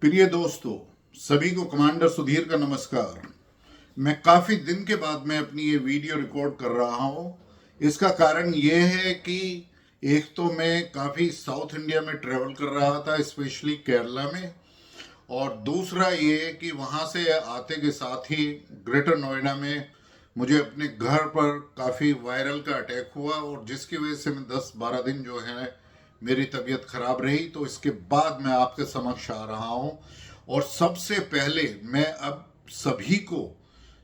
प्रिय दोस्तों, सभी को कमांडर सुधीर का नमस्कार। मैं काफ़ी दिन के बाद मैं अपनी ये वीडियो रिकॉर्ड कर रहा हूँ। इसका कारण ये है कि एक तो मैं काफ़ी साउथ इंडिया में ट्रैवल कर रहा था, स्पेशली केरला में, और दूसरा ये कि वहाँ से आते के साथ ही ग्रेटर नोएडा में मुझे अपने घर पर काफ़ी वायरल का अटैक हुआ, और जिसकी वजह से मैं 10-12 दिन जो है मेरी तबीयत खराब रही। तो इसके बाद मैं आपके समक्ष आ रहा हूँ, और सबसे पहले मैं अब सभी को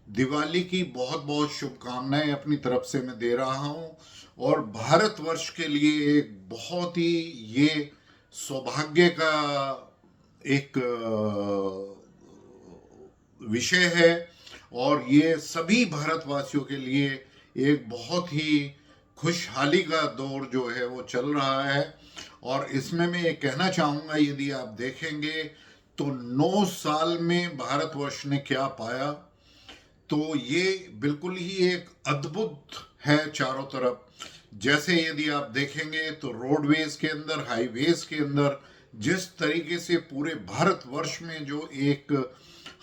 दिवाली की बहुत बहुत शुभकामनाएं अपनी तरफ से मैं दे रहा हूँ। और भारतवर्ष के लिए एक बहुत ही ये सौभाग्य का एक विषय है, और ये सभी भारतवासियों के लिए एक बहुत ही खुशहाली का दौर जो है वो चल रहा है। और इसमें मैं ये कहना चाहूँगा, यदि आप देखेंगे तो 9 साल में भारतवर्ष ने क्या पाया, तो ये बिल्कुल ही एक अद्भुत है चारों तरफ। जैसे यदि आप देखेंगे तो रोडवेज के अंदर, हाईवेज के अंदर जिस तरीके से पूरे भारतवर्ष में जो एक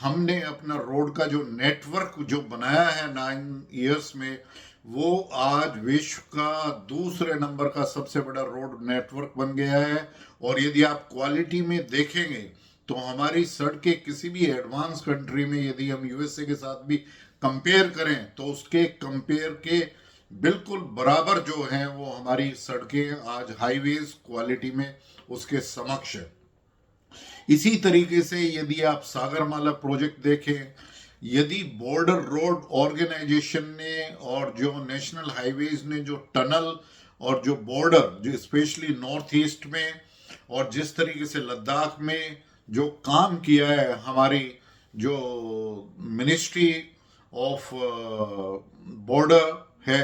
हमने अपना रोड का जो नेटवर्क जो बनाया है 9 इयर्स में, वो आज विश्व का दूसरे नंबर का सबसे बड़ा रोड नेटवर्क बन गया है। और यदि आप क्वालिटी में देखेंगे तो हमारी सड़कें किसी भी एडवांस कंट्री में, यदि हम यूएसए के साथ भी कंपेयर करें, तो उसके कंपेयर के बिल्कुल बराबर जो हैं वो हमारी सड़कें आज हाईवेज क्वालिटी में उसके समक्ष है। इसी तरीके से यदि आप सागरमाला प्रोजेक्ट देखें, यदि बॉर्डर रोड ऑर्गेनाइजेशन ने और जो नेशनल हाईवेज ने जो टनल और जो बॉर्डर जो स्पेशली नॉर्थ ईस्ट में और जिस तरीके से लद्दाख में जो काम किया है हमारी जो मिनिस्ट्री ऑफ बॉर्डर है,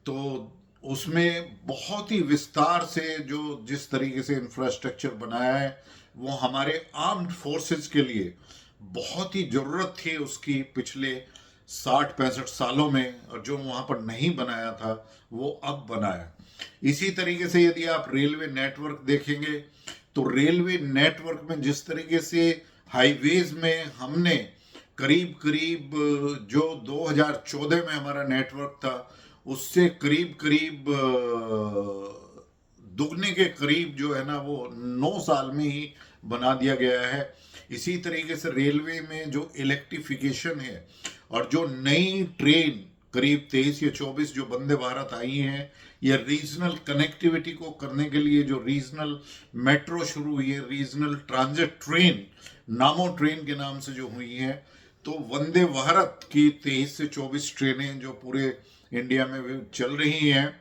तो उसमें बहुत ही विस्तार से जो जिस तरीके से इंफ्रास्ट्रक्चर बनाया है, वो हमारे आर्म्ड फोर्सेस के लिए बहुत ही ज़रूरत थी उसकी पिछले 60-65 सालों में, और जो वहाँ पर नहीं बनाया था वो अब बनाया। इसी तरीके से यदि आप रेलवे नेटवर्क देखेंगे तो रेलवे नेटवर्क में जिस तरीके से हाईवेज में हमने करीब करीब जो 2014 में हमारा नेटवर्क था उससे करीब करीब दुगने के करीब जो है ना वो 9 साल में ही बना दिया गया है। इसी तरीके से रेलवे में जो इलेक्ट्रिफिकेशन है और जो नई ट्रेन करीब 23 या 24 जो वंदे भारत आई हैं, या रीजनल कनेक्टिविटी को करने के लिए जो रीजनल मेट्रो शुरू हुई है, रीजनल ट्रांजिट ट्रेन नामो ट्रेन के नाम से जो हुई है, तो वंदे भारत की 23 से 24 ट्रेनें जो पूरे इंडिया में चल रही हैं,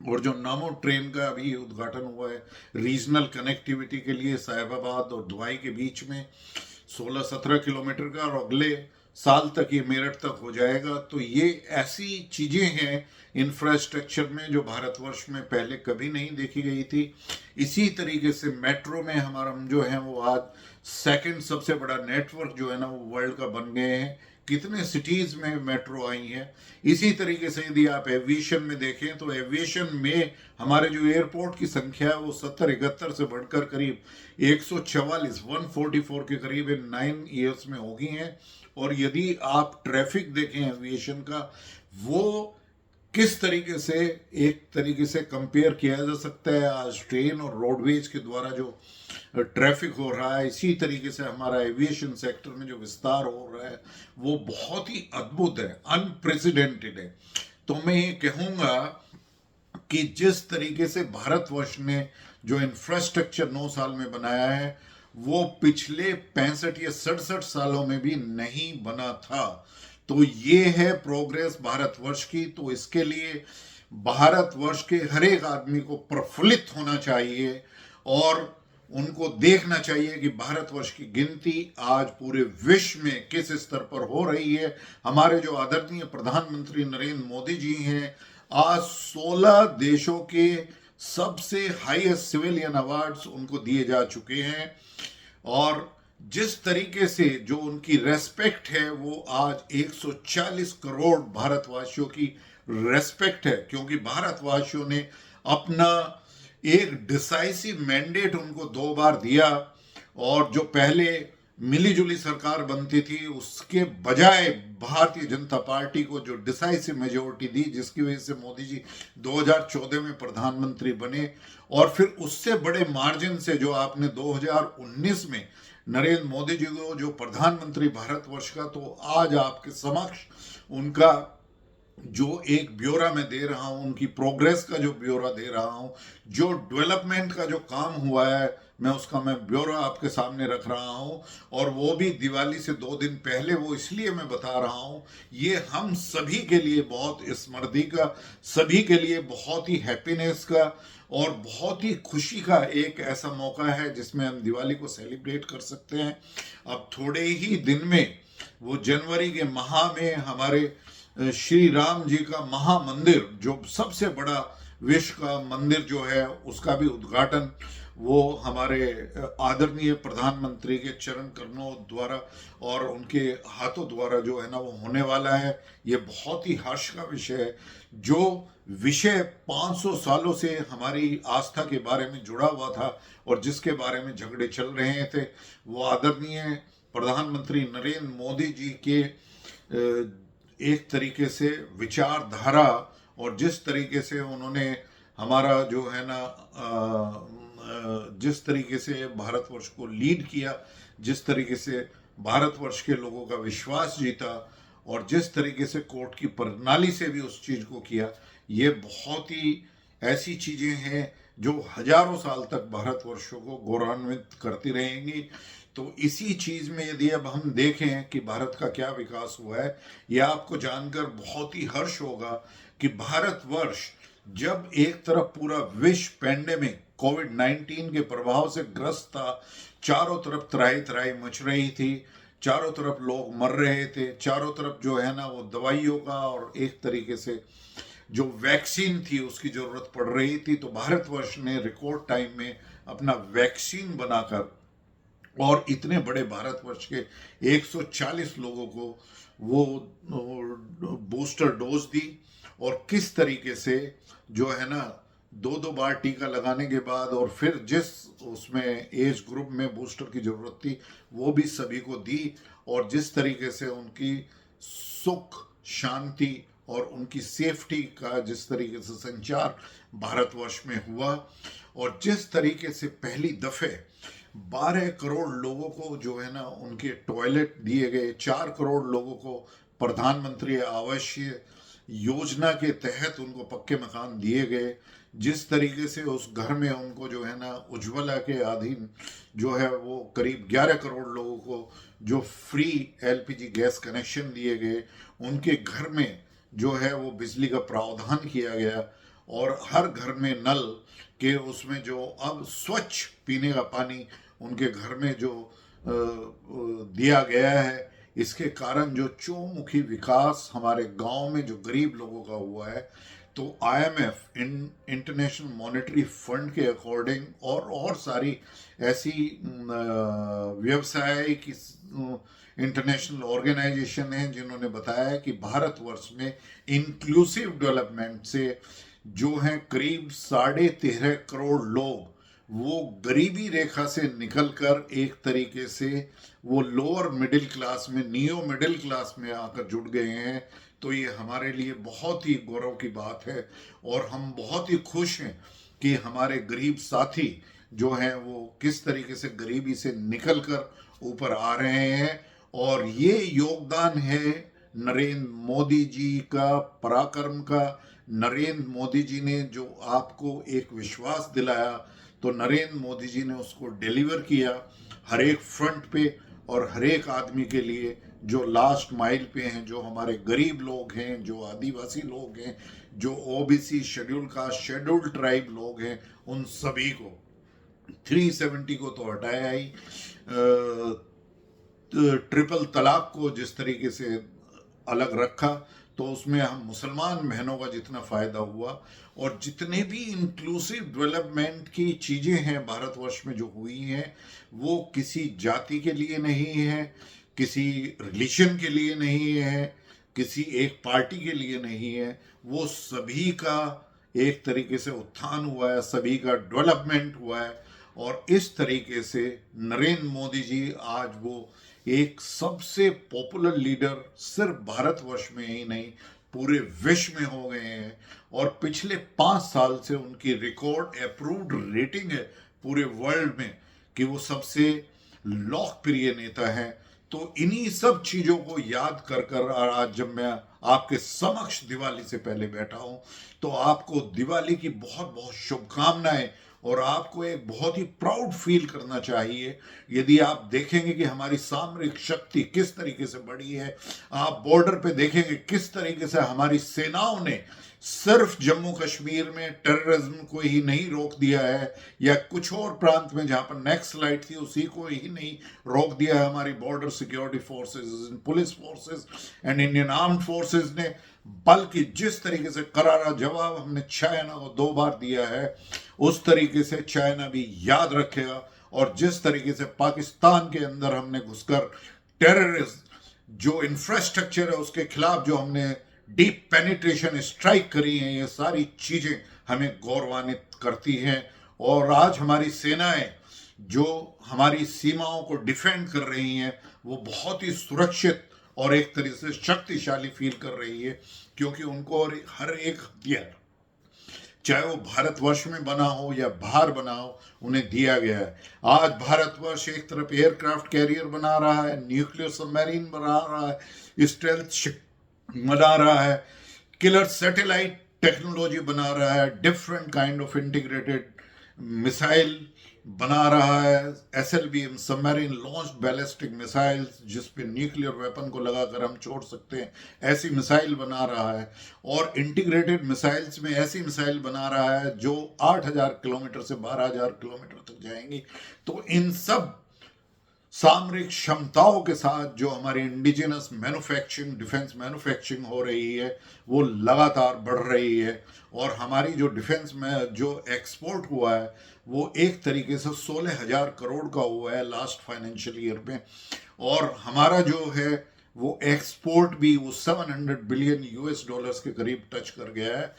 और जो नामो ट्रेन का अभी उद्घाटन हुआ है रीजनल कनेक्टिविटी के लिए साहिबाबाद और दुबई के बीच में 16-17 किलोमीटर का, और अगले साल तक ये मेरठ तक हो जाएगा। तो ये ऐसी चीज़ें हैं इंफ्रास्ट्रक्चर में जो भारतवर्ष में पहले कभी नहीं देखी गई थी। इसी तरीके से मेट्रो में हमारा हम जो है वो आज सेकंड सबसे बड़ा नेटवर्क जो है ना वो वर्ल्ड का बन गए हैं। कितने सिटीज़ में मेट्रो आई हैं। इसी तरीके से यदि आप एविएशन में देखें तो एविएशन में हमारे जो एयरपोर्ट की संख्या है वो 70-71 से बढ़कर करीब 144 144 के करीब इन 9 इयर्स में हो गई हैं। और यदि आप ट्रैफिक देखें एविएशन का, वो किस तरीके से एक तरीके से कंपेयर किया जा सकता है आज ट्रेन और रोडवेज के द्वारा जो ट्रैफिक हो रहा है, इसी तरीके से हमारा एविएशन सेक्टर में जो विस्तार हो रहा है वो बहुत ही अद्भुत है, अनप्रेसिडेंटेड है। तो मैं ये कहूँगा कि जिस तरीके से भारतवर्ष ने जो इंफ्रास्ट्रक्चर 9 साल में बनाया है वो पिछले 65 या 67 सालों में भी नहीं बना था। तो ये है प्रोग्रेस भारतवर्ष की। तो इसके लिए भारतवर्ष के हर एक आदमी को प्रफुल्लित होना चाहिए और उनको देखना चाहिए कि भारतवर्ष की गिनती आज पूरे विश्व में किस स्तर पर हो रही है। हमारे जो आदरणीय प्रधानमंत्री नरेंद्र मोदी जी हैं, आज 16 देशों के सबसे हाईएस्ट सिविलियन अवार्ड्स उनको दिए जा चुके हैं, और जिस तरीके से जो उनकी रेस्पेक्ट है वो आज 140 करोड़ भारतवासियों की रेस्पेक्ट है, क्योंकि भारतवासियों ने अपना एक डिसाइसिव मैंडेट उनको 2 बार दिया, और जो पहले मिली जुली सरकार बनती थी उसके बजाय भारतीय जनता पार्टी को जो डिसाइसिव मेजोरिटी दी, जिसकी वजह से मोदी जी 2014 में प्रधानमंत्री बने, और फिर उससे बड़े मार्जिन से जो आपने 2019 में नरेंद्र मोदी जी को जो प्रधानमंत्री भारतवर्ष का, तो आज आपके समक्ष उनका जो एक ब्यौरा मैं दे रहा हूं, उनकी प्रोग्रेस का जो ब्यौरा दे रहा हूं, जो डेवलपमेंट का जो काम हुआ है मैं ब्यौरा आपके सामने रख रहा हूं। और वो भी दिवाली से 2 दिन पहले, वो इसलिए मैं बता रहा हूं, ये हम सभी के लिए बहुत स्मृति का, सभी के लिए बहुत ही हैप्पीनेस का और बहुत ही खुशी का एक ऐसा मौका है जिसमें हम दिवाली को सेलिब्रेट कर सकते हैं। अब थोड़े ही दिन में वो जनवरी के माह में हमारे श्री राम जी का महामंदिर, जो सबसे बड़ा विश्व का मंदिर जो है, उसका भी उद्घाटन वो हमारे आदरणीय प्रधानमंत्री के चरण कमलों द्वारा और उनके हाथों द्वारा जो है ना वो होने वाला है। ये बहुत ही हर्ष का विषय है। जो विषय 500 सालों से हमारी आस्था के बारे में जुड़ा हुआ था और जिसके बारे में झगड़े चल रहे थे, वो आदरणीय प्रधानमंत्री नरेंद्र मोदी जी के एक तरीके से विचारधारा और जिस तरीके से उन्होंने हमारा जो है ना जिस तरीके से भारतवर्ष को लीड किया, जिस तरीके से भारतवर्ष के लोगों का विश्वास जीता और जिस तरीके से कोर्ट की प्रणाली से भी उस चीज को किया, ये बहुत ही ऐसी चीजें हैं जो हजारों साल तक भारतवर्षों को गौरवान्वित करती रहेंगी। तो इसी चीज में यदि अब हम देखें कि भारत का क्या विकास हुआ है, यह आपको जानकर बहुत ही हर्ष होगा कि भारतवर्ष जब एक तरफ पूरा विश्व पैंडेमिक कोविड-19 के प्रभाव से ग्रस्त था, चारों तरफ त्राही त्राही मच रही थी, चारों तरफ लोग मर रहे थे, चारों तरफ जो है ना वो दवाइयों का और एक तरीके से जो वैक्सीन थी उसकी जरूरत पड़ रही थी, तो भारतवर्ष ने रिकॉर्ड टाइम में अपना वैक्सीन बनाकर और इतने बड़े भारतवर्ष के 140 लोगों को वो बूस्टर डोज दी। और किस तरीके से जो है ना 2-2 बार टीका लगाने के बाद और फिर जिस उसमें एज ग्रुप में बूस्टर की जरूरत थी वो भी सभी को दी, और जिस तरीके से उनकी सुख शांति और उनकी सेफ्टी का जिस तरीके से संचार भारतवर्ष में हुआ, और जिस तरीके से पहली दफे 12 करोड़ लोगों को जो है ना उनके टॉयलेट दिए गए, 4 करोड़ लोगों को प्रधानमंत्री आवास योजना के तहत उनको पक्के मकान दिए गए, जिस तरीके से उस घर में उनको जो है ना उज्ज्वला के अधीन जो है वो करीब 11 करोड़ लोगों को जो फ्री एलपीजी गैस कनेक्शन दिए गए, उनके घर में जो है वो बिजली का प्रावधान किया गया, और हर घर में नल के उसमें जो अब स्वच्छ पीने का पानी उनके घर में जो दिया गया है। इसके कारण जो चौमुखी विकास हमारे गांव में जो गरीब लोगों का हुआ है, तो आईएमएफ इंटरनेशनल मॉनेटरी फंड के अकॉर्डिंग और सारी ऐसी व्यवसाय की इंटरनेशनल ऑर्गेनाइजेशन है जिन्होंने बताया है कि भारतवर्ष में इंक्लूसिव डेवलपमेंट से जो है करीब 13.5 करोड़ लोग वो गरीबी रेखा से निकलकर एक तरीके से वो लोअर मिडिल क्लास में, नियो मिडिल क्लास में आकर जुड़ गए हैं। तो ये हमारे लिए बहुत ही गौरव की बात है और हम बहुत ही खुश हैं कि हमारे गरीब साथी जो हैं वो किस तरीके से गरीबी से निकलकर ऊपर आ रहे हैं। और ये योगदान है नरेंद्र मोदी जी का, पराक्रम का। नरेंद्र मोदी जी ने जो आपको एक विश्वास दिलाया, तो नरेंद्र मोदी जी ने उसको डिलीवर किया हर एक फ्रंट पे, और हर एक आदमी के लिए जो लास्ट माइल पे हैं, जो हमारे गरीब लोग हैं, जो आदिवासी लोग हैं, जो OBC, schedule caste, schedule tribe लोग हैं, उन सभी को 370 को तो हटाया ही, ट्रिपल तलाक को जिस तरीके से अलग रखा, तो उसमें हम मुसलमान बहनों का जितना फायदा हुआ, और जितने भी इंक्लूसिव डेवलपमेंट की चीजें हैं भारतवर्ष में जो हुई हैं, वो किसी जाति के लिए नहीं है, किसी रिलीजन के लिए नहीं है, किसी एक पार्टी के लिए नहीं है, वो सभी का एक तरीके से उत्थान हुआ है, सभी का डेवलपमेंट हुआ है। और इस तरीके से नरेंद्र मोदी जी आज वो एक सबसे पॉपुलर लीडर सिर्फ भारतवर्ष में ही नहीं पूरे विश्व में हो गए हैं। और पिछले 5 साल से उनकी रिकॉर्ड अप्रूव्ड रेटिंग है पूरे वर्ल्ड में कि वो सबसे लोकप्रिय नेता है। तो इन्हीं सब चीजों को याद कर कर आज जब मैं आपके समक्ष दिवाली से पहले बैठा हूं तो आपको दिवाली की बहुत बहुत शुभकामनाएं। और आपको एक बहुत ही प्राउड फील करना चाहिए यदि आप देखेंगे कि हमारी सामरिक शक्ति किस तरीके से बढ़ी है। आप बॉर्डर पे देखेंगे किस तरीके से हमारी सेनाओं ने सिर्फ जम्मू कश्मीर में टेररिज्म को ही नहीं रोक दिया है या कुछ और प्रांत में जहां पर नेक्स्ट स्लाइड थी उसी को ही नहीं रोक दिया है। हमारी border security forces, police forces and Indian armed forces ने, बल्कि जिस तरीके से करारा जवाब हमने चाइना को 2 बार दिया है उस तरीके से चाइना भी याद रखेगा। और जिस तरीके से पाकिस्तान के अंदर हमने घुसकर टेररिस्ट जो इंफ्रास्ट्रक्चर है उसके खिलाफ जो हमने डीप पेनिट्रेशन स्ट्राइक करी है, ये सारी चीजें हमें गौरवान्वित करती हैं। और आज हमारी सेनाएं जो हमारी सीमाओं को डिफेंड कर रही हैं वो बहुत ही सुरक्षित और एक तरीके से शक्तिशाली फील कर रही है क्योंकि उनको और हर एक हथियार चाहे वो भारतवर्ष में बना हो या बाहर बना हो उन्हें दिया गया है। आज भारतवर्ष एक तरफ एयरक्राफ्ट कैरियर बना रहा है, न्यूक्लियर सबमरीन बना रहा है, स्टेल्थ शिप बना रहा है, किलर सैटेलाइट टेक्नोलॉजी बना रहा है, different kind of integrated missile बना रहा है, SLBM submarine launched ballistic missiles जिसपे न्यूक्लियर वेपन को लगाकर हम छोड़ सकते हैं, ऐसी मिसाइल बना रहा है। और इंटीग्रेटेड मिसाइल्स में ऐसी मिसाइल बना रहा है जो 8000 किलोमीटर से 12000 किलोमीटर तक जाएंगी। तो इन सब सामरिक क्षमताओं के साथ जो हमारी इंडिजिनस मैन्युफैक्चरिंग, डिफेंस मैन्युफैक्चरिंग हो रही है वो लगातार बढ़ रही है। और हमारी जो डिफेंस में जो एक्सपोर्ट हुआ है वो एक तरीके से 16,000 करोड़ का हुआ है लास्ट फाइनेंशियल ईयर में। और हमारा जो है वो एक्सपोर्ट भी वो 700 बिलियन US डॉलर्स के करीब टच कर गया है।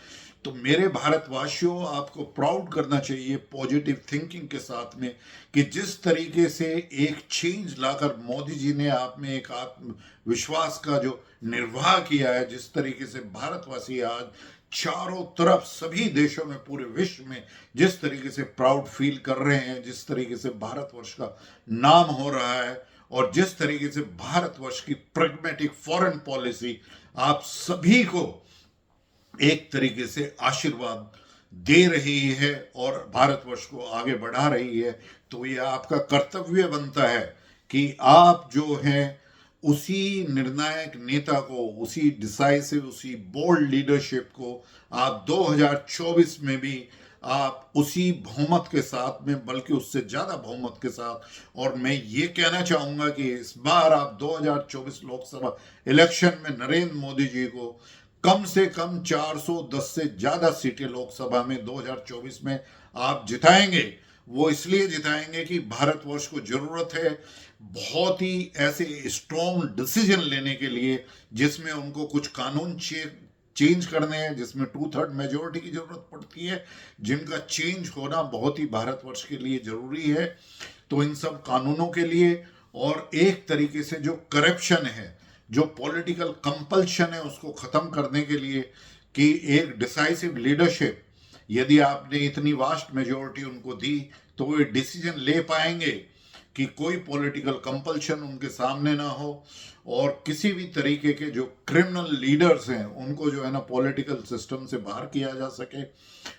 तो मेरे भारतवासियों, आपको प्राउड करना चाहिए पॉजिटिव थिंकिंग के साथ में कि जिस तरीके से एक चेंज लाकर मोदी जी ने आप में एक आत्मविश्वास का जो निर्वाह किया है, जिस तरीके से भारतवासी आज चारों तरफ सभी देशों में पूरे विश्व में जिस तरीके से प्राउड फील कर रहे हैं, जिस तरीके से भारतवर्ष का नाम हो रहा है और जिस तरीके से भारतवर्ष की प्रैग्मेटिक फॉरेन पॉलिसी आप सभी को एक तरीके से आशीर्वाद दे रही है और भारतवर्ष को आगे बढ़ा रही है, तो ये आपका कर्तव्य बनता है कि आप जो हैं उसी निर्णायक नेता को, उसी डिसाइसिव, उसी बोल्ड लीडरशिप को आप 2024 में भी आप उसी बहुमत के साथ में, बल्कि उससे ज्यादा बहुमत के साथ। और मैं ये कहना चाहूंगा कि इस बार आप 2024 लोकसभा इलेक्शन में नरेंद्र मोदी जी को कम से कम 410 से ज्यादा सीटें लोकसभा में 2024 में आप जिताएंगे। वो इसलिए जिताएंगे कि भारतवर्ष को जरूरत है बहुत ही ऐसे स्ट्रॉन्ग डिसीजन लेने के लिए जिसमें उनको कुछ कानून चेंज करने हैं, जिसमें 2/3 मेजोरिटी की जरूरत पड़ती है, जिनका चेंज होना बहुत ही भारतवर्ष के लिए जरूरी है। तो इन सब कानूनों के लिए और एक तरीके से जो करप्शन है, जो पॉलिटिकल कंपल्शन है, उसको खत्म करने के लिए कि एक डिसाइसिव लीडरशिप, यदि आपने इतनी वास्ट मेजोरिटी उनको दी तो वो डिसीजन ले पाएंगे कि कोई पॉलिटिकल कंपल्शन उनके सामने ना हो और किसी भी तरीके के जो क्रिमिनल लीडर्स हैं उनको जो है ना पॉलिटिकल सिस्टम से बाहर किया जा सके,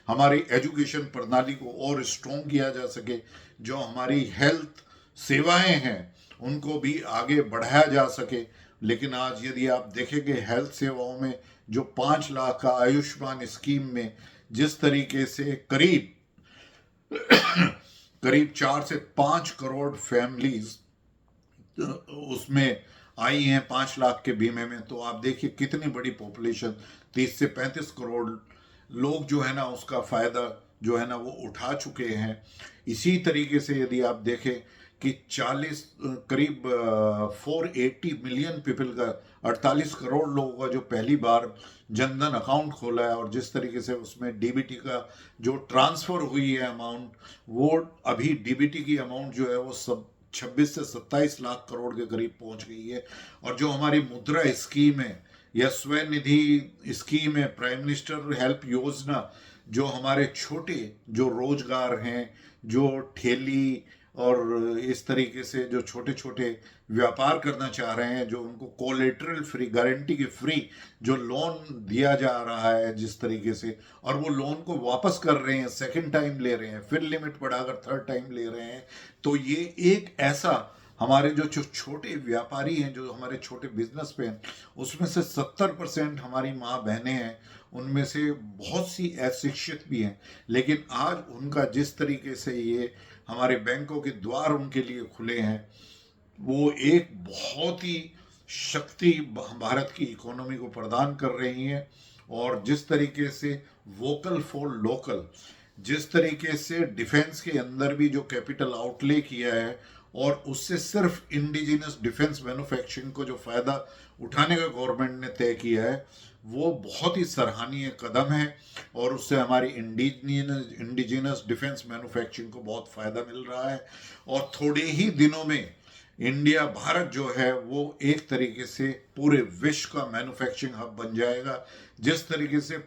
हमारी एजुकेशन प्रणाली को और स्ट्रॉन्ग किया जा सके, जो हमारी हेल्थ सेवाएं हैं उनको भी आगे बढ़ाया जा सके। लेकिन आज यदि आप देखेंगे हेल्थ सेवाओं में जो 5 लाख का आयुष्मान स्कीम में जिस तरीके से करीब 4 से 5 करोड़ फैमिलीज उसमें आई हैं 5 लाख के बीमे में, तो आप देखिए कितनी बड़ी पॉपुलेशन, 30 से 35 करोड़ लोग जो है ना उसका फायदा जो है ना वो उठा चुके हैं। इसी तरीके से यदि आप देखें कि 40 करीब 480 मिलियन पीपल का, 48 करोड़ लोगों का जो पहली बार जनधन अकाउंट खोला है, और जिस तरीके से उसमें डीबीटी का जो ट्रांसफर हुई है अमाउंट, वो अभी डीबीटी की अमाउंट जो है वो सब 26 से 27 लाख करोड़ के करीब पहुंच गई है। और जो हमारी मुद्रा स्कीम है या स्वनिधि स्कीम है, प्राइम मिनिस्टर हेल्प योजना, जो हमारे छोटे जो रोजगार हैं, जो ठेली और इस तरीके से जो छोटे छोटे व्यापार करना चाह रहे हैं, जो उनको कोलेटरल फ्री, गारंटी की फ्री जो लोन दिया जा रहा है जिस तरीके से, और वो लोन को वापस कर रहे हैं, सेकंड टाइम ले रहे हैं, फिर लिमिट बढ़ाकर थर्ड टाइम ले रहे हैं। तो ये एक ऐसा, हमारे जो छोटे व्यापारी हैं, जो हमारे छोटे बिजनेस पे हैं, उसमें से 70% हमारी माँ बहनें हैं, उनमें से बहुत सी अशिक्षित भी हैं, लेकिन आज उनका जिस तरीके से ये हमारे बैंकों के द्वार उनके लिए खुले हैं, वो एक बहुत ही शक्ति भारत की इकोनॉमी को प्रदान कर रही हैं। और जिस तरीके से वोकल फॉर लोकल, जिस तरीके से डिफेंस के अंदर भी जो कैपिटल आउटले किया है, और उससे सिर्फ इंडिजिनस डिफेंस मैन्युफैक्चरिंग को जो फायदा उठाने का गवर्नमेंट ने तय किया है, वो बहुत ही सराहनीय कदम है। और उससे हमारी इंडिजिनस डिफेंस मैन्युफैक्चरिंग को बहुत फायदा मिल रहा है। और थोड़े ही दिनों में इंडिया, भारत जो है वो एक तरीके से पूरे विश्व का मैन्युफैक्चरिंग हब बन जाएगा। जिस तरीके से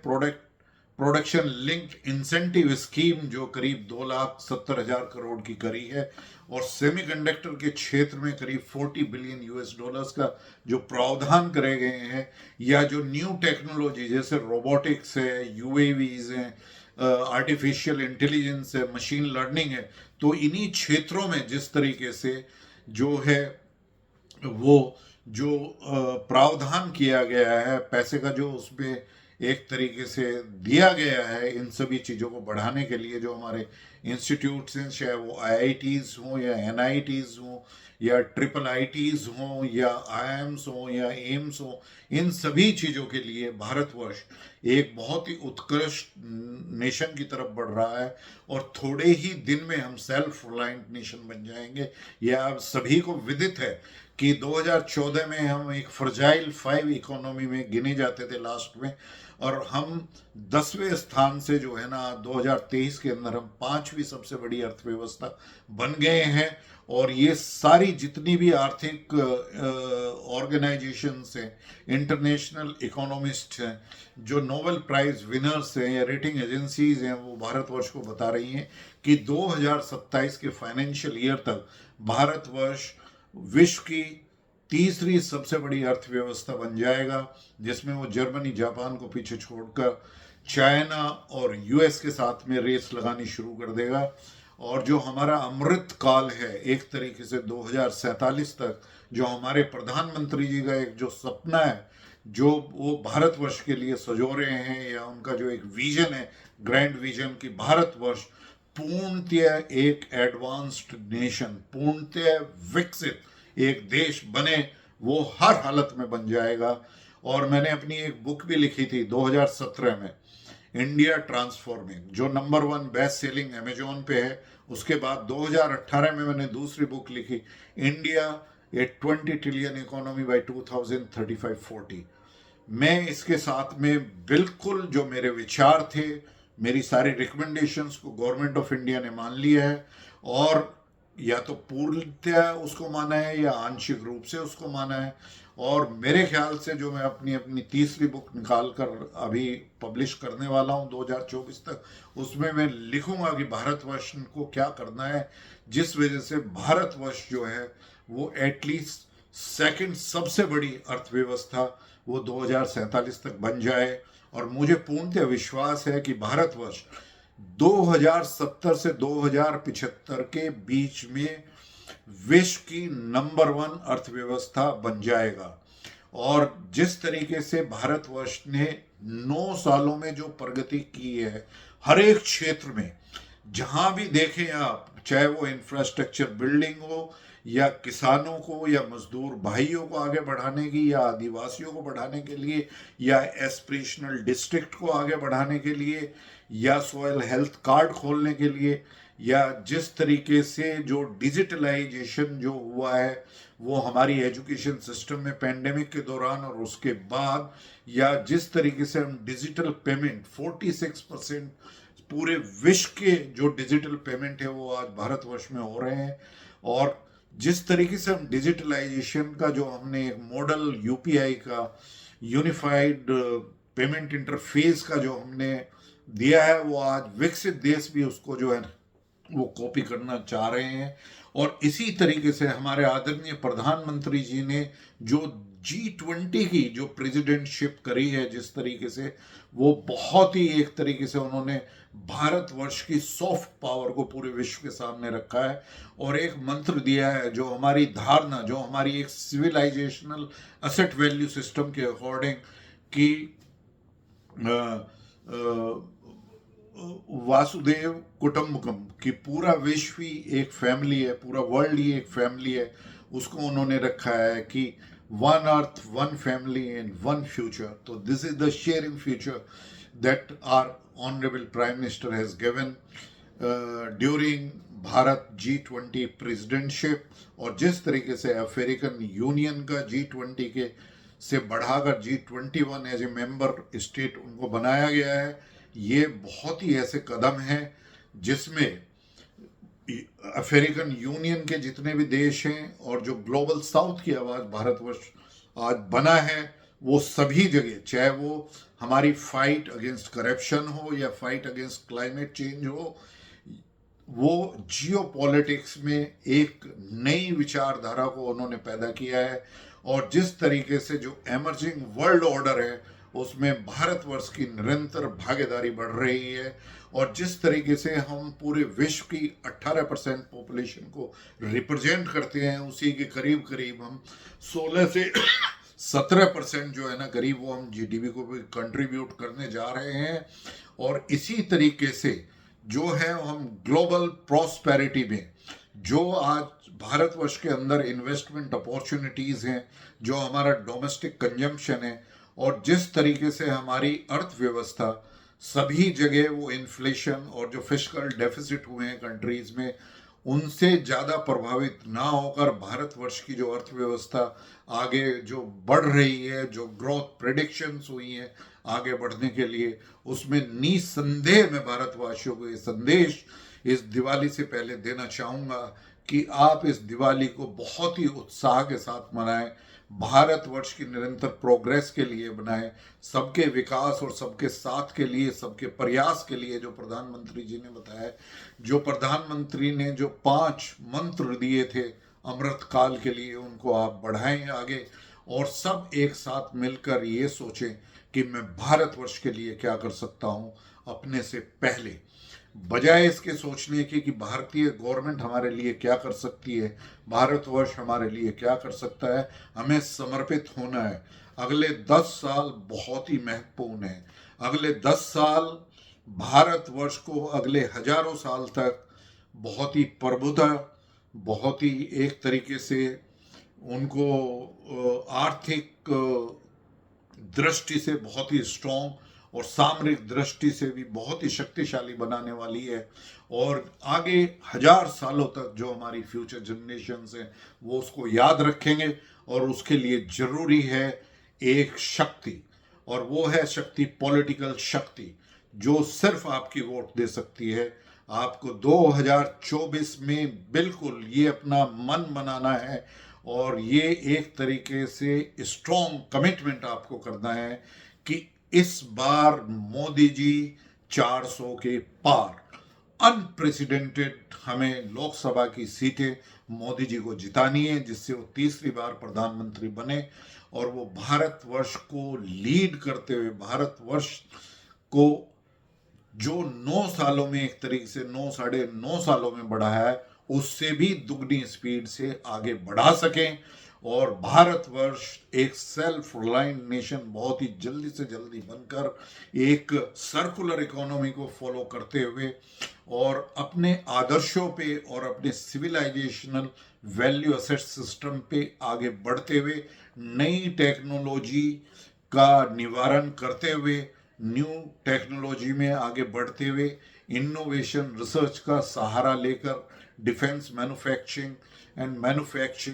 प्रोडक्शन लिंक्ड इंसेंटिव स्कीम जो करीब 2,70,000 करोड़ की करी है, और सेमीकंडक्टर के क्षेत्र में करीब 40 बिलियन यूएस डॉलर्स का जो प्रावधान करे गए हैं, या जो न्यू टेक्नोलॉजी जैसे रोबोटिक्स है, यूएवीज हैं, आर्टिफिशियल इंटेलिजेंस है, मशीन लर्निंग है, तो इन्हीं क्षेत्रों में जिस तरीके से जो है वो जो प्रावधान किया गया है, पैसे का जो उसमें एक तरीके से दिया गया है, इन सभी चीज़ों को बढ़ाने के लिए जो हमारे इंस्टीट्यूट्स हैं, चाहे वो आईआईटीज़ हों या एनआईटीज़ हों या ट्रिपल आईटीज़ हों या आईआईएम्स हों या एम्स हों, इन सभी चीज़ों के लिए भारतवर्ष एक बहुत ही उत्कृष्ट नेशन की तरफ बढ़ रहा है। और थोड़े ही दिन में हम सेल्फ रिलायंट नेशन बन जाएंगे। यह आप सभी को विदित है कि 2014 में हम एक फ्रजाइल 5 इकोनॉमी में गिने जाते थे लास्ट में, और हम 10वें स्थान से जो है ना 2023 के अंदर हम 5वीं सबसे बड़ी अर्थव्यवस्था बन गए हैं। और ये सारी जितनी भी आर्थिक ऑर्गेनाइजेशंस हैं, इंटरनेशनल इकोनॉमिस्ट हैं, जो नोबेल प्राइज विनर्स हैं या रेटिंग एजेंसीज हैं, वो भारतवर्ष को बता रही हैं कि 2027 के फाइनेंशियल ईयर तक भारतवर्ष विश्व की तीसरी सबसे बड़ी अर्थव्यवस्था बन जाएगा, जिसमें वो जर्मनी, जापान को पीछे छोड़कर चाइना और यूएस के साथ में रेस लगानी शुरू कर देगा। और जो हमारा अमृत काल है, एक तरीके से 2047 तक जो हमारे प्रधानमंत्री जी का एक जो सपना है, जो वो भारतवर्ष के लिए सजो रहे हैं, या उनका जो एक विजन है, ग्रैंड विजन, की भारतवर्ष पूर्णतः एक एडवांस्ड नेशन, पूर्णतः विकसित एक देश बने, वो हर हालत में बन जाएगा। और मैंने अपनी एक बुक भी लिखी थी 2017 में, इंडिया ट्रांसफॉर्मिंग, जो नंबर 1 बेस्ट सेलिंग अमेजोन पे है। उसके बाद 2018 में मैंने दूसरी बुक लिखी, इंडिया ए 20 ट्रिलियन इकोनॉमी बाय 2035-40। मैं इसके साथ में बिल्कुल जो मेरे विचार थे, मेरी सारी रिकमेंडेशंस को गवर्नमेंट ऑफ इंडिया ने मान लिया है, और या तो पूर्णतः उसको माना है या आंशिक रूप से उसको माना है। और मेरे ख्याल से जो मैं अपनी तीसरी बुक निकाल कर अभी पब्लिश करने वाला हूँ 2024 तक, उसमें मैं लिखूंगा कि भारतवर्ष को क्या करना है, जिस वजह से भारतवर्ष जो है वो एटलीस्ट सेकंड सबसे बड़ी अर्थव्यवस्था वो 2047 तक बन जाए। और मुझे पूर्णतः विश्वास है कि भारतवर्ष 2070 से 2075 के बीच में विश्व की नंबर 1 अर्थव्यवस्था बन जाएगा। और जिस तरीके से भारतवर्ष ने 9 सालों में जो प्रगति की है, हर एक क्षेत्र में जहां भी देखें आप, चाहे वो इंफ्रास्ट्रक्चर बिल्डिंग हो, या किसानों को या मजदूर भाइयों को आगे बढ़ाने की, या आदिवासियों को बढ़ाने के लिए, या एस्पिरेशनल डिस्ट्रिक्ट को आगे बढ़ाने के लिए, या सॉयल हेल्थ कार्ड खोलने के लिए, या जिस तरीके से जो डिजिटलाइजेशन जो हुआ है वो हमारी एजुकेशन सिस्टम में पैंडेमिक के दौरान और उसके बाद, या जिस तरीके से हम डिजिटल पेमेंट 46% पूरे विश्व के जो डिजिटल पेमेंट है वो आज भारतवर्ष में हो रहे हैं, और जिस तरीके से हम डिजिटलाइजेशन का जो हमने एक मॉडल यूपीआई का यूनिफाइड पेमेंट इंटरफेस का जो हमने दिया है, वो आज विकसित देश भी उसको जो है वो कॉपी करना चाह रहे हैं। और इसी तरीके से हमारे आदरणीय प्रधानमंत्री जी ने जो G20 की जो प्रेसिडेंटशिप करी है, जिस तरीके से वो बहुत ही एक तरीके से उन्होंने भारतवर्ष की सॉफ्ट पावर को पूरे विश्व के सामने रखा है और एक मंत्र दिया है जो हमारी धारणा, जो हमारी एक सिविलाइजेशनल असेट वैल्यू सिस्टम के अकॉर्डिंग कि वासुदेव कुटुंबकम, कि पूरा विश्व ही एक फैमिली है, पूरा वर्ल्ड ही एक फैमिली है, उसको उन्होंने रखा है कि one earth one family and one future. तो this is the sharing future that our honourable prime minister has given during Bharat G20 presidentship. और जिस तरीके से अफ्रीकन यूनियन का G20 के से बढ़ाकर G21 as a member state उनको बनाया गया है, ये बहुत ही ऐसे कदम हैं जिसमें अफ्रीकन यूनियन के जितने भी देश हैं और जो ग्लोबल साउथ की आवाज़ भारतवर्ष आज बना है, वो सभी जगह, चाहे वो हमारी फाइट अगेंस्ट करप्शन हो या फाइट अगेंस्ट क्लाइमेट चेंज हो, वो जियो पॉलिटिक्स में एक नई विचारधारा को उन्होंने पैदा किया है। और जिस तरीके से जो एमर्जिंग वर्ल्ड ऑर्डर है उसमें भारतवर्ष की निरंतर भागीदारी बढ़ रही है, और जिस तरीके से हम पूरे विश्व की 18% पॉपुलेशन को रिप्रेजेंट करते हैं, उसी के करीब करीब हम 16 से 17% जो है ना करीब, वो हम जीडीपी को भी कंट्रीब्यूट करने जा रहे हैं। और इसी तरीके से जो है हम ग्लोबल प्रॉस्पेरिटी में जो आज भारतवर्ष के अंदर इन्वेस्टमेंट अपॉर्चुनिटीज़ हैं, जो हमारा डोमेस्टिक कंजम्पशन है, और जिस तरीके से हमारी अर्थव्यवस्था सभी जगह वो इन्फ्लेशन और जो फिस्कल डेफिसिट हुए हैं कंट्रीज में, उनसे ज़्यादा प्रभावित ना होकर भारतवर्ष की जो अर्थव्यवस्था आगे जो बढ़ रही है, जो ग्रोथ प्रेडिक्शंस हुई हैं आगे बढ़ने के लिए, उसमें निसंदेह मैं भारतवासियों को ये संदेश इस दिवाली से पहले देना चाहूँगा कि आप इस दिवाली को बहुत ही उत्साह के साथ मनाएं, भारतवर्ष की निरंतर प्रोग्रेस के लिए बनाएं, सबके विकास और सबके साथ के लिए, सबके प्रयास के लिए, जो प्रधानमंत्री जी ने बताया, जो प्रधानमंत्री ने जो 5 मंत्र दिए थे अमृत काल के लिए, उनको आप बढ़ाएं आगे, और सब एक साथ मिलकर ये सोचें कि मैं भारतवर्ष के लिए क्या कर सकता हूँ अपने से पहले, बजाय इसके सोचने की कि भारतीय गवर्नमेंट हमारे लिए क्या कर सकती है, भारतवर्ष हमारे लिए क्या कर सकता है। हमें समर्पित होना है। अगले 10 साल बहुत ही महत्वपूर्ण है। अगले 10 साल भारतवर्ष को अगले हजारों साल तक बहुत ही प्रबुद्ध, बहुत ही एक तरीके से उनको आर्थिक दृष्टि से बहुत ही स्ट्रॉन्ग और सामरिक दृष्टि से भी बहुत ही शक्तिशाली बनाने वाली है। और आगे 1000 सालों तक जो हमारी फ्यूचर जनरेशन्स हैं वो उसको याद रखेंगे, और उसके लिए जरूरी है एक शक्ति, और वो है शक्ति पॉलिटिकल शक्ति, जो सिर्फ आपकी वोट दे सकती है। आपको 2024 में बिल्कुल ये अपना मन बनाना है, और ये एक तरीके से स्ट्रॉन्ग कमिटमेंट आपको करना है कि इस बार मोदी जी 400 के पार, अनप्रेसिडेंटेड हमें लोकसभा की सीटें मोदी जी को जितानी है, जिससे वो तीसरी बार प्रधानमंत्री बने और वो भारतवर्ष को लीड करते हुए भारतवर्ष को जो 9 सालों में एक तरीके से 9 साढ़े 9 सालों में बढ़ा है, उससे भी दुगनी स्पीड से आगे बढ़ा सकें, और भारतवर्ष एक सेल्फ रिलायंट नेशन बहुत ही जल्दी से जल्दी बनकर एक सर्कुलर इकोनॉमी को फॉलो करते हुए और अपने आदर्शों पे और अपने सिविलाइजेशनल वैल्यू असेट सिस्टम पे आगे बढ़ते हुए, नई टेक्नोलॉजी का निवारण करते हुए, न्यू टेक्नोलॉजी में आगे बढ़ते हुए इनोवेशन रिसर्च का सहारा लेकर defence manufacturing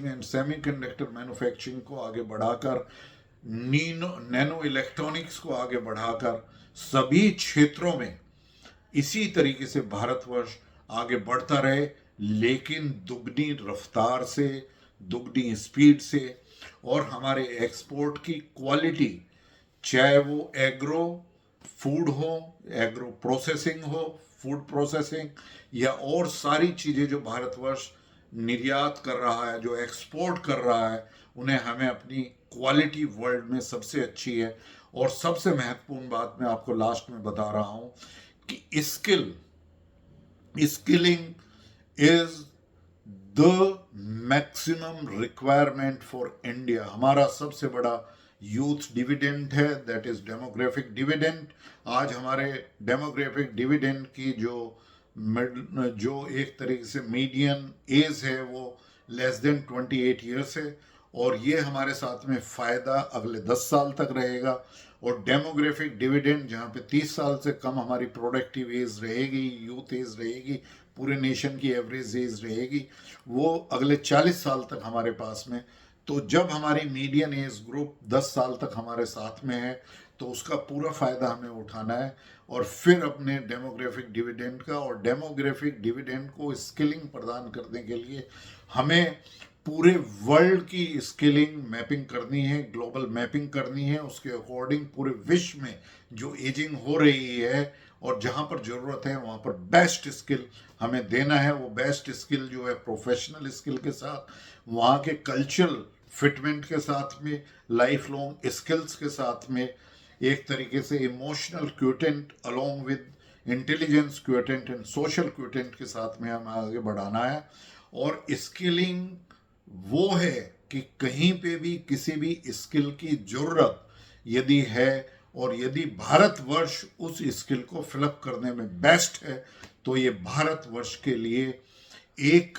and semiconductor manufacturing को आगे बढ़ाकर, नैनो इलेक्ट्रॉनिक्स को आगे बढ़ाकर सभी क्षेत्रों में इसी तरीके से भारतवर्ष आगे बढ़ता रहे, लेकिन दुगनी रफ्तार से, दुगनी स्पीड से, और हमारे एक्सपोर्ट की क्वालिटी, चाहे वो एग्रो फूड हो, एग्रो प्रोसेसिंग हो, फूड प्रोसेसिंग, या और सारी चीज़ें जो भारतवर्ष निर्यात कर रहा है, जो एक्सपोर्ट कर रहा है, उन्हें हमें अपनी क्वालिटी वर्ल्ड में सबसे अच्छी है। और सबसे महत्वपूर्ण बात मैं आपको लास्ट में बता रहा हूं कि skilling is the maximum requirement for India. हमारा सबसे बड़ा यूथ डिविडेंड है, दैट इज डेमोग्राफिक डिविडेंड। आज हमारे डेमोग्राफिक डिविडेंड की जो एक तरीके से मीडियन एज है वो लेस देन 28 ईयर्स है, और ये हमारे साथ में फ़ायदा अगले 10 साल तक रहेगा। और डेमोग्राफिक डिविडेंड जहाँ पे 30 साल से कम हमारी प्रोडक्टिव एज रहेगी, यूथ एज रहेगी, पूरे नेशन की एवरेज एज रहेगी, वो अगले 40 साल तक हमारे पास में। तो जब हमारी मीडियन एज ग्रुप 10 साल तक हमारे साथ में है, तो उसका पूरा फ़ायदा हमें उठाना है, और फिर अपने डेमोग्राफिक डिविडेंड का, और डेमोग्राफिक डिविडेंड को स्किलिंग प्रदान करने के लिए हमें पूरे वर्ल्ड की स्किलिंग मैपिंग करनी है, ग्लोबल मैपिंग करनी है। उसके अकॉर्डिंग पूरे विश्व में जो एजिंग हो रही है और जहाँ पर ज़रूरत है वहाँ पर बेस्ट स्किल हमें देना है। वो बेस्ट स्किल जो है प्रोफेशनल स्किल के साथ, वहाँ के कल्चरल फिटमेंट के साथ में, लाइफ लॉन्ग स्किल्स के साथ में, एक तरीके से emotional quotient along with intelligence quotient and social quotient के साथ में हमें आगे बढ़ाना है। और स्किलिंग वो है कि कहीं पे भी किसी भी स्किल की जरूरत यदि है, और यदि भारतवर्ष उस स्किल को फिलअप करने में बेस्ट है, तो ये भारतवर्ष के लिए एक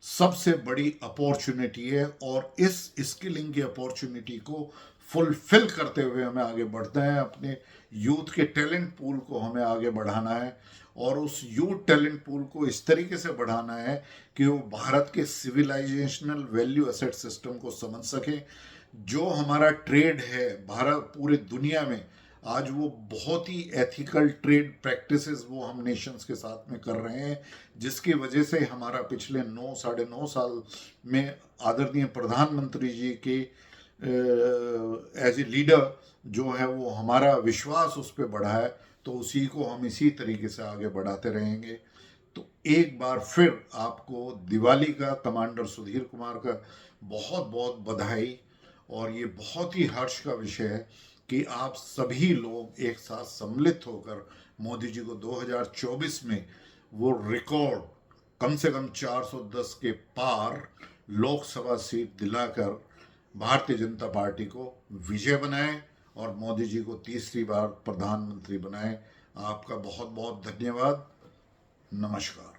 सबसे बड़ी अपॉर्चुनिटी है। और इस स्किलिंग की अपॉर्चुनिटी को फुलफिल करते हुए हमें आगे बढ़ना है। अपने यूथ के टैलेंट पूल को हमें आगे बढ़ाना है, और उस यूथ टैलेंट पूल को इस तरीके से बढ़ाना है कि वो भारत के सिविलाइजेशनल वैल्यू एसेट सिस्टम को समझ सके। जो हमारा ट्रेड है भारत पूरे दुनिया में, आज वो बहुत ही एथिकल ट्रेड प्रैक्टिसेस वो हम नेशंस के साथ में कर रहे हैं, जिसकी वजह से हमारा पिछले 9 साढ़े 9 साल में आदरणीय प्रधानमंत्री जी के एज ए लीडर जो है वो हमारा विश्वास उस पर बढ़ा है। तो उसी को हम इसी तरीके से आगे बढ़ाते रहेंगे। तो एक बार फिर आपको दिवाली का, कमांडर सुधीर कुमार का बहुत बहुत बधाई। और ये बहुत ही हर्ष का विषय है कि आप सभी लोग एक साथ सम्मिलित होकर मोदी जी को 2024 में वो रिकॉर्ड कम से कम 410 के पार लोकसभा सीट दिलाकर भारतीय जनता पार्टी को विजय बनाए और मोदी जी को तीसरी बार प्रधानमंत्री बनाए। आपका बहुत बहुत धन्यवाद। नमस्कार।